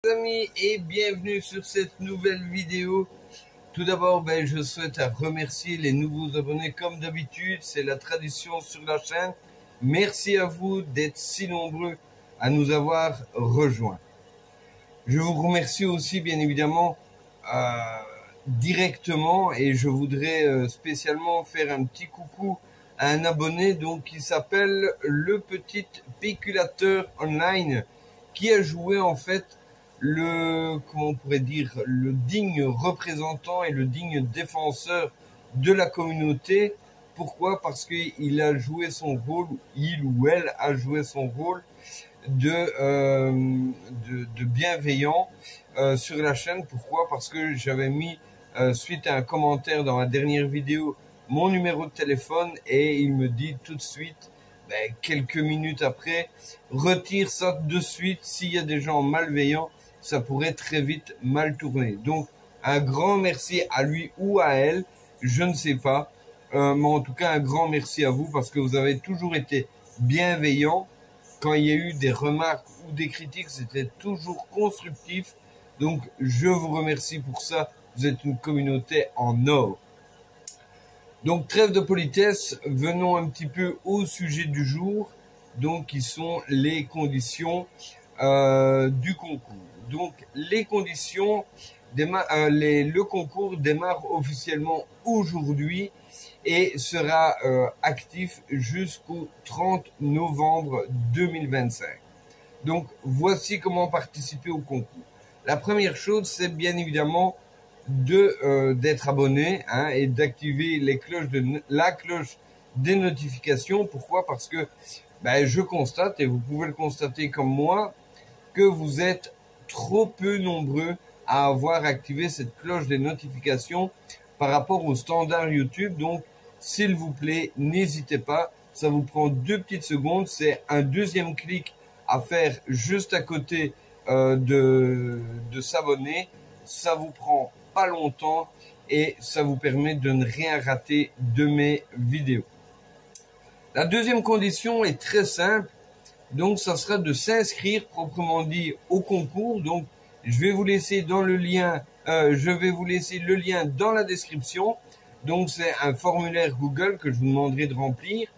Amis et bienvenue sur cette nouvelle vidéo. Tout d'abord, je souhaite remercier les nouveaux abonnés comme d'habitude, c'est la tradition sur la chaîne. Merci à vous d'être si nombreux à nous avoir rejoints. Je vous remercie aussi bien évidemment directement et je voudrais spécialement faire un petit coucou à un abonné donc qui s'appelle le petit Péculateur Online, qui a joué en fait comment on pourrait dire, le digne représentant et le digne défenseur de la communauté. Pourquoi? Parce qu'il a joué son rôle, il ou elle a joué son rôle de bienveillant sur la chaîne. Pourquoi? Parce que j'avais mis, suite à un commentaire dans ma dernière vidéo, mon numéro de téléphone et il me dit tout de suite, quelques minutes après, retire ça de suite, s'il y a des gens malveillants, ça pourrait très vite mal tourner. Donc, un grand merci à lui ou à elle, je ne sais pas. Mais en tout cas, un grand merci à vous parce que vous avez toujours été bienveillants. Quand il y a eu des remarques ou des critiques, c'était toujours constructif. Donc, je vous remercie pour ça. Vous êtes une communauté en or. Donc, trêve de politesse, venons un petit peu au sujet du jour, donc qui sont les conditions du concours. Donc, les conditions, le concours démarre officiellement aujourd'hui et sera actif jusqu'au 30 novembre 2025. Donc, voici comment participer au concours. La première chose, c'est bien évidemment d'être abonné et d'activer la cloche des notifications. Pourquoi? Parce que je constate, et vous pouvez le constater comme moi, que vous êtes trop peu nombreux à avoir activé cette cloche des notifications par rapport au standard YouTube. Donc, s'il vous plaît, n'hésitez pas. Ça vous prend 2 petites secondes. C'est un deuxième clic à faire juste à côté de s'abonner. Ça vous prend pas longtemps et ça vous permet de ne rien rater de mes vidéos. La deuxième condition est très simple. Donc, ça sera de s'inscrire proprement dit au concours. Donc, je vais vous laisser dans le lien, le lien dans la description. Donc, c'est un formulaire Google que je vous demanderai de remplir.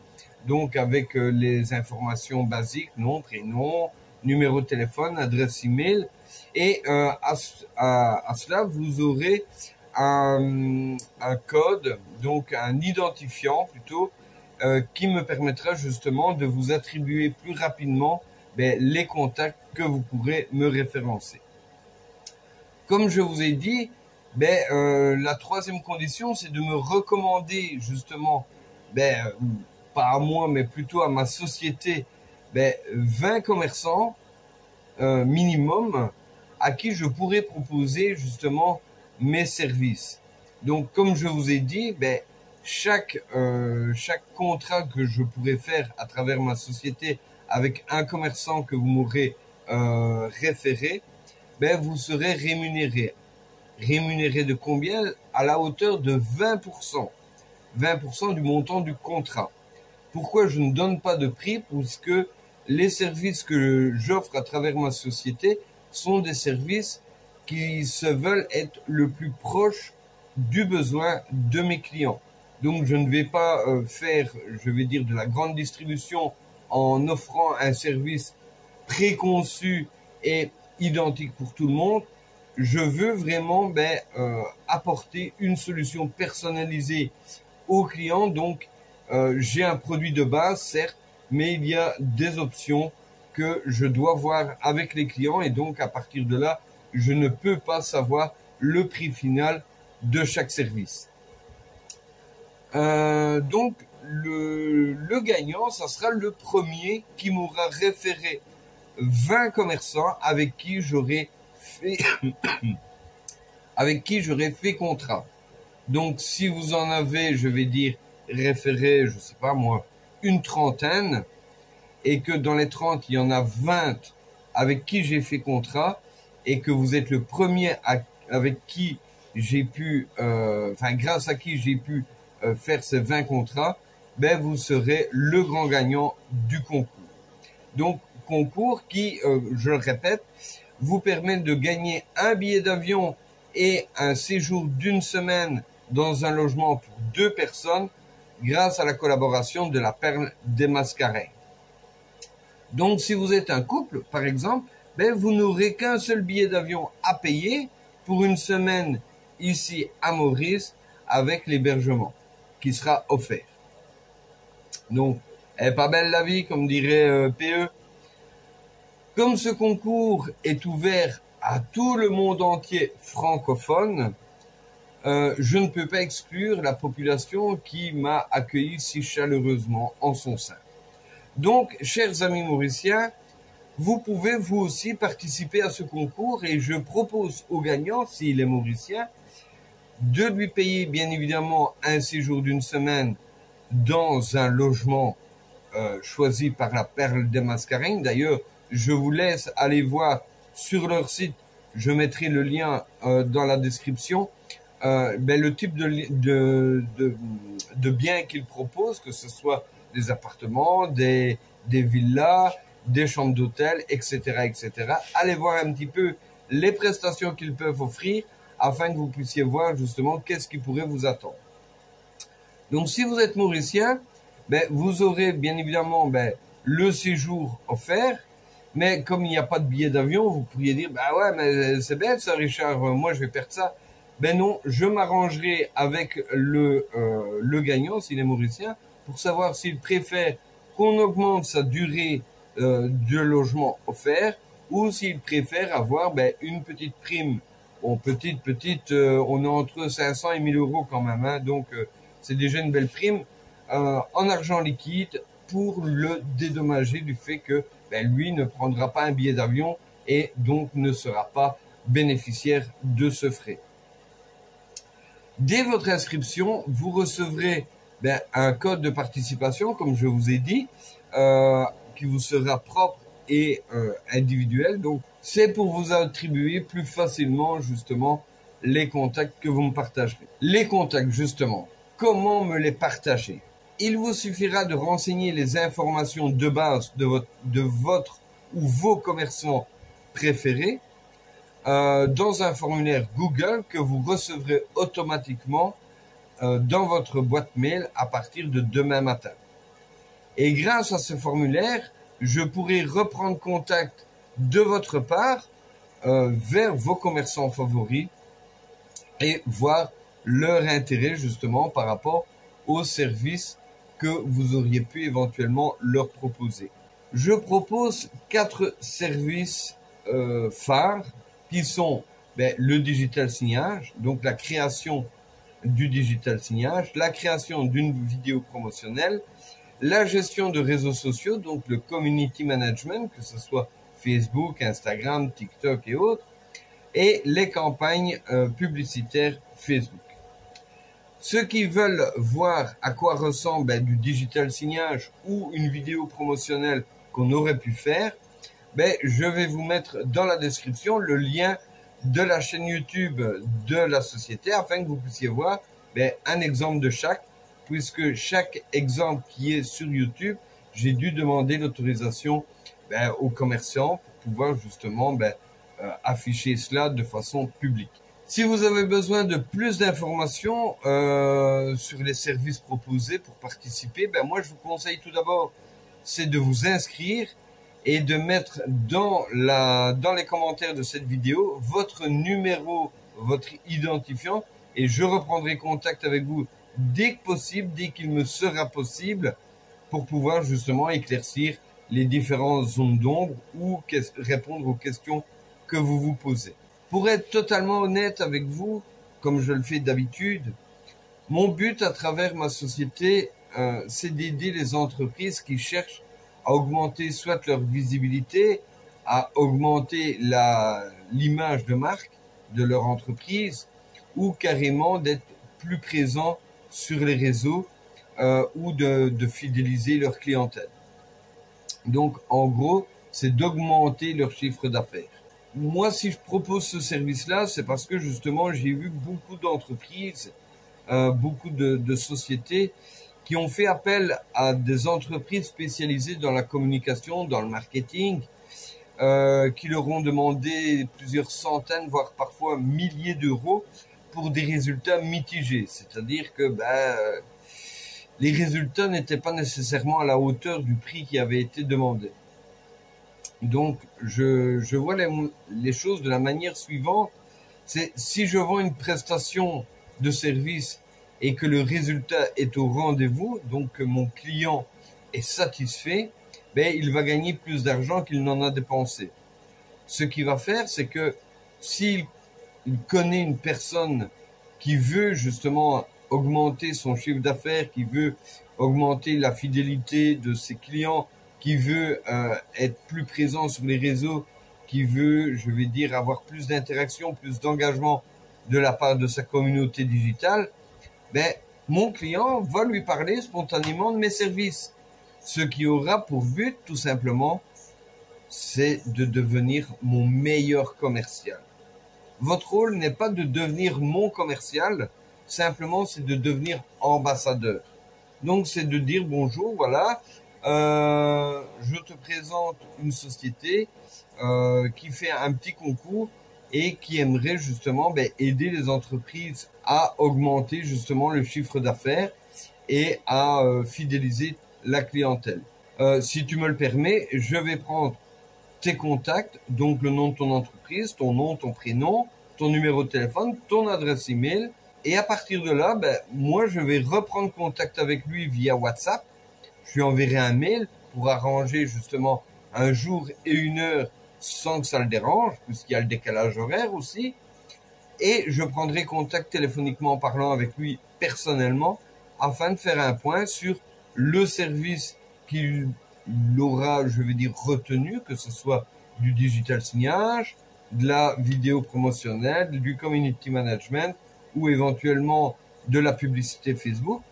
Donc, avec les informations basiques, nom, prénom, numéro de téléphone, adresse email. Et à cela, vous aurez un code, donc un identifiant plutôt, qui me permettra justement de vous attribuer plus rapidement les contacts que vous pourrez me référencer. Comme je vous ai dit, la troisième condition, c'est de me recommander justement, pas à moi, mais plutôt à ma société, 20 commerçants minimum à qui je pourrais proposer justement mes services. Donc, comme je vous ai dit, chaque contrat que je pourrais faire à travers ma société avec un commerçant que vous m'aurez référé, vous serez rémunéré. Rémunéré de combien? À la hauteur de 20%. 20% du montant du contrat. Pourquoi je ne donne pas de prix? Parce que les services que j'offre à travers ma société sont des services qui se veulent être le plus proche du besoin de mes clients. Donc, je ne vais pas faire, je vais dire, de la grande distribution en offrant un service préconçu et identique pour tout le monde. Je veux vraiment apporter une solution personnalisée aux clients. Donc, j'ai un produit de base, certes, mais il y a des options que je dois voir avec les clients. Et donc, à partir de là, je ne peux pas savoir le prix final de chaque service. Donc, le gagnant, ça sera le premier qui m'aura référé 20 commerçants avec qui j'aurais fait, contrat. Donc, si vous en avez, je vais dire, référé, je sais pas moi, une trentaine, et que dans les 30, il y en a 20 avec qui j'ai fait contrat, et que vous êtes le premier avec qui j'ai pu, grâce à qui j'ai pu faire ces 20 contrats, vous serez le grand gagnant du concours. Donc, concours qui, je le répète, vous permet de gagner un billet d'avion et un séjour d'une semaine dans un logement pour 2 personnes grâce à la collaboration de la Perle des Mascareignes. Donc, si vous êtes un couple, par exemple, ben, vous n'aurez qu'un seul billet d'avion à payer pour une semaine ici à Maurice avec l'hébergement qui sera offert. Donc, elle est pas belle la vie, comme dirait PE. Comme ce concours est ouvert à tout le monde entier francophone, je ne peux pas exclure la population qui m'a accueilli si chaleureusement en son sein. Donc, chers amis mauriciens, vous pouvez vous aussi participer à ce concours et je propose au gagnant, s'il est mauricien, de lui payer bien évidemment un séjour d'une semaine dans un logement choisi par la Perle des Mascareignes. D'ailleurs, je vous laisse aller voir sur leur site, je mettrai le lien dans la description, le type de biens qu'ils proposent, que ce soit des appartements, des villas, des chambres d'hôtel, etc., etc. Allez voir un petit peu les prestations qu'ils peuvent offrir afin que vous puissiez voir justement qu'est-ce qui pourrait vous attendre. Donc, si vous êtes mauricien, ben, vous aurez bien évidemment le séjour offert, mais comme il n'y a pas de billet d'avion, vous pourriez dire, bah ouais, mais c'est bête ça, Richard, moi je vais perdre ça. Ben non, je m'arrangerai avec le gagnant, s'il est mauricien, pour savoir s'il préfère qu'on augmente sa durée de logement offert ou s'il préfère avoir une petite prime. Bon, petite, on est entre 500 et 1000 euros quand même, hein, donc c'est déjà une belle prime en argent liquide pour le dédommager du fait que lui ne prendra pas un billet d'avion et donc ne sera pas bénéficiaire de ce frais. Dès votre inscription, vous recevrez un code de participation, comme je vous ai dit, qui vous sera propre et individuel. Donc, c'est pour vous attribuer plus facilement, justement, les contacts que vous me partagerez. Les contacts, justement, comment me les partager? Il vous suffira de renseigner les informations de base de votre ou vos commerçants préférés dans un formulaire Google que vous recevrez automatiquement dans votre boîte mail à partir de demain matin. Et grâce à ce formulaire, je pourrai reprendre contact de votre part vers vos commerçants favoris et voir leur intérêt justement par rapport aux services que vous auriez pu éventuellement leur proposer. Je propose 4 services phares qui sont le digital signage, donc la création du digital signage, la création d'une vidéo promotionnelle, la gestion de réseaux sociaux, donc le community management, que ce soit Facebook, Instagram, TikTok et autres, et les campagnes publicitaires Facebook. Ceux qui veulent voir à quoi ressemble du digital signage ou une vidéo promotionnelle qu'on aurait pu faire, je vais vous mettre dans la description le lien de la chaîne YouTube de la société afin que vous puissiez voir un exemple de chaque, puisque chaque exemple qui est sur YouTube, j'ai dû demander l'autorisation aux commerçants pour pouvoir justement afficher cela de façon publique. Si vous avez besoin de plus d'informations sur les services proposés pour participer, moi je vous conseille tout d'abord, c'est de vous inscrire et de mettre dans les commentaires de cette vidéo votre numéro, votre identifiant, et je reprendrai contact avec vous dès que possible, dès qu'il me sera possible, pour pouvoir justement éclaircir les différentes zones d'ombre ou répondre aux questions que vous vous posez. Pour être totalement honnête avec vous, comme je le fais d'habitude, mon but à travers ma société, c'est d'aider les entreprises qui cherchent à augmenter soit leur visibilité, à augmenter l'image de marque de leur entreprise, ou carrément d'être plus présents sur les réseaux ou de fidéliser leur clientèle. Donc, en gros, c'est d'augmenter leur chiffre d'affaires. Moi, si je propose ce service-là, c'est parce que justement, j'ai vu beaucoup d'entreprises, beaucoup de sociétés qui ont fait appel à des entreprises spécialisées dans la communication, dans le marketing, qui leur ont demandé plusieurs centaines, voire parfois milliers d'euros pour des résultats mitigés. C'est-à-dire que les résultats n'étaient pas nécessairement à la hauteur du prix qui avait été demandé. Donc, je vois les choses de la manière suivante. C'est si je vends une prestation de service et que le résultat est au rendez-vous, donc que mon client est satisfait, il va gagner plus d'argent qu'il n'en a dépensé. Ce qu'il va faire, c'est que s'il connaît une personne qui veut justement augmenter son chiffre d'affaires, qui veut augmenter la fidélité de ses clients, qui veut être plus présent sur les réseaux, qui veut, je vais dire, avoir plus d'interaction, plus d'engagement de la part de sa communauté digitale, mon client va lui parler spontanément de mes services. Ce qui aura pour but, tout simplement, c'est de devenir mon meilleur commercial. Votre rôle n'est pas de devenir mon commercial, simplement c'est de devenir ambassadeur. Donc c'est de dire bonjour, voilà, je te présente une société qui fait un petit concours et qui aimerait justement aider les entreprises à augmenter justement le chiffre d'affaires et à fidéliser la clientèle. Si tu me le permets, je vais prendre tes contacts, donc le nom de ton entreprise, ton nom, ton prénom, ton numéro de téléphone, ton adresse email, et à partir de là, moi je vais reprendre contact avec lui via WhatsApp. Je lui enverrai un mail pour arranger justement un jour et une heure sans que ça le dérange, puisqu'il y a le décalage horaire aussi. Et je prendrai contact téléphoniquement parlant avec lui personnellement afin de faire un point sur le service qu'il aura, je vais dire, retenu, que ce soit du digital signage, de la vidéo promotionnelle, du community management ou éventuellement de la publicité Facebook.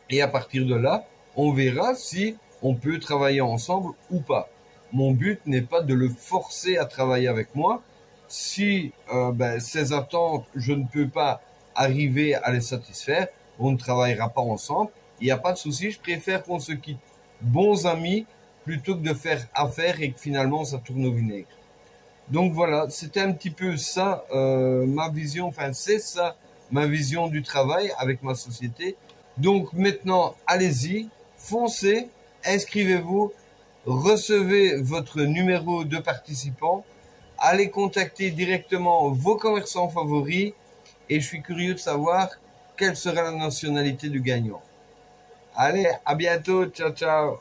Et à partir de là, on verra si on peut travailler ensemble ou pas. Mon but n'est pas de le forcer à travailler avec moi. Si ses attentes, je ne peux pas arriver à les satisfaire, on ne travaillera pas ensemble. Il n'y a pas de souci, je préfère qu'on se quitte bons amis plutôt que de faire affaire et que finalement ça tourne au vinaigre. Donc voilà, c'était un petit peu ça ma vision, enfin c'est ça ma vision du travail avec ma société. Donc maintenant, allez-y, foncez, inscrivez-vous, recevez votre numéro de participant, allez contacter directement vos commerçants favoris et je suis curieux de savoir quelle sera la nationalité du gagnant. Allez, à bientôt, ciao ciao.